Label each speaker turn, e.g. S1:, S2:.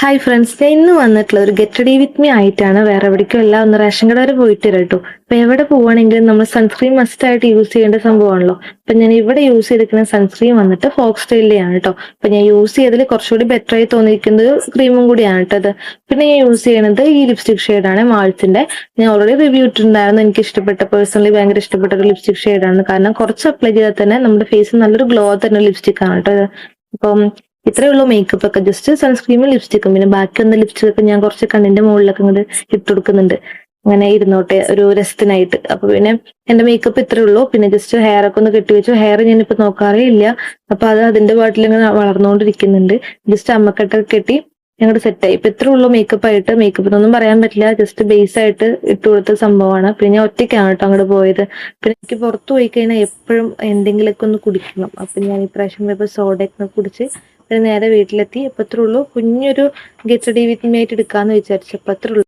S1: Hi friends, ഞാൻ ഇന്ന് വന്നിട്ടുള്ള ഒരു ഗെറ്റ് റെഡി വിത്ത് മീ ആയിട്ടാണ്. വേറെ എവിടേക്കും അല്ല, ഒന്ന് റേഷൻ കട വരെ പോയിട്ട് വരാം കേട്ടോ. അപ്പൊ എവിടെ പോവാണെങ്കിലും നമ്മൾ സൺസ്ക്രീൻ മസ്റ്റ് ആയിട്ട് യൂസ് ചെയ്യേണ്ട സംഭവമാണല്ലോ. അപ്പൊ ഞാൻ ഇവിടെ യൂസ് ചെയ്തിരിക്കുന്ന സൺസ്ക്രീൻ വന്നിട്ട് ഫോക്സ് സ്റ്റൈലിലാണ് കേട്ടോ. അപ്പൊ ഞാൻ യൂസ് ചെയ്തതിൽ കുറച്ചുകൂടി ബെറ്റർ ആയി തോന്നിയിരിക്കുന്നത് ക്രീമും കൂടിയാണ് കേട്ടോ അത്. പിന്നെ ഞാൻ യൂസ് ചെയ്യുന്നത് ഈ ലിപ്സ്റ്റിക് ഷെയ്ഡാണ് മാൾസിന്റെ. ഞാൻ ഓൾറെഡി റിവ്യൂ ഇട്ടിട്ടുണ്ടായിരുന്നു. എനിക്ക് ഇഷ്ടപ്പെട്ട, പേഴ്സണലി ഭയങ്കര ഇഷ്ടപ്പെട്ട ഒരു ലിപ്സ്റ്റിക് ഷെയ്ഡാണ്. കാരണം കുറച്ച് അപ്ലൈ ചെയ്താൽ തന്നെ നമ്മുടെ ഫേസിൽ നല്ലൊരു ഗ്ലോ തന്നെ ലിപ്സ്റ്റിക് ആണ് കേട്ടോ ഇത്. അപ്പം ഇത്രയേ ഉള്ളൂ മേക്കപ്പ് ഒക്കെ. ജസ്റ്റ് സൺസ്ക്രീമും ലിപ്സ്റ്റിക്കും, പിന്നെ ബാക്കി വന്ന ലിപ്സ്റ്റിക് ഒക്കെ ഞാൻ കുറച്ച് കണ്ണിന്റെ മുകളിലൊക്കെ ഇങ്ങോട്ട് ഇട്ട് കൊടുക്കുന്നുണ്ട്. അങ്ങനെ ഇരുന്നോട്ടെ ഒരു രസത്തിനായിട്ട്. അപ്പൊ പിന്നെ എന്റെ മേക്കപ്പ് ഇത്രേ ഉള്ളൂ. പിന്നെ ജസ്റ്റ് ഹെയർ ഒക്കെ ഒന്ന് കെട്ടി വെച്ചു. ഹെയർ ഞാനിപ്പോ നോക്കാറേ ഇല്ല. അപ്പൊ അത് അതിന്റെ പാട്ടിൽ ഇങ്ങനെ വളർന്നുകൊണ്ടിരിക്കുന്നുണ്ട്. ജസ്റ്റ് അമ്മക്കെട്ടൊക്കെ കെട്ടി ഞങ്ങളുടെ സെറ്റായി. ഇപ്പൊ ഇത്രേ ഉള്ളൂ മേക്കപ്പ് ആയിട്ട്. മേക്കപ്പ് എന്നൊന്നും പറയാൻ പറ്റില്ല, ജസ്റ്റ് ബേസ് ആയിട്ട് ഇട്ട് കൊടുത്ത സംഭവമാണ്. പിന്നെ ഞാൻ ഒറ്റയ്ക്കാണ് കേട്ടോ അങ്ങോട്ട് പോയത്. പിന്നെ എനിക്ക് പുറത്ത് പോയി കഴിഞ്ഞാൽ എപ്പോഴും എന്തെങ്കിലുമൊക്കെ ഒന്ന് കുടിക്കണം. അപ്പൊ ഞാൻ ഇപ്രാവശ്യം പോയപ്പോൾ സോഡയൊക്കെ കുടിച്ച് പിന്നെ നേരെ വീട്ടിലെത്തി. അപ്പൊ അത്രേ ഉള്ളൂ. കുഞ്ഞൊരു ഗെറ്റ് റെഡി വിത്ത് മീ ആയിട്ട് എടുക്കാന്ന് വിചാരിച്ചു. അപ്പൊ അത്രേ ഉള്ളൂ.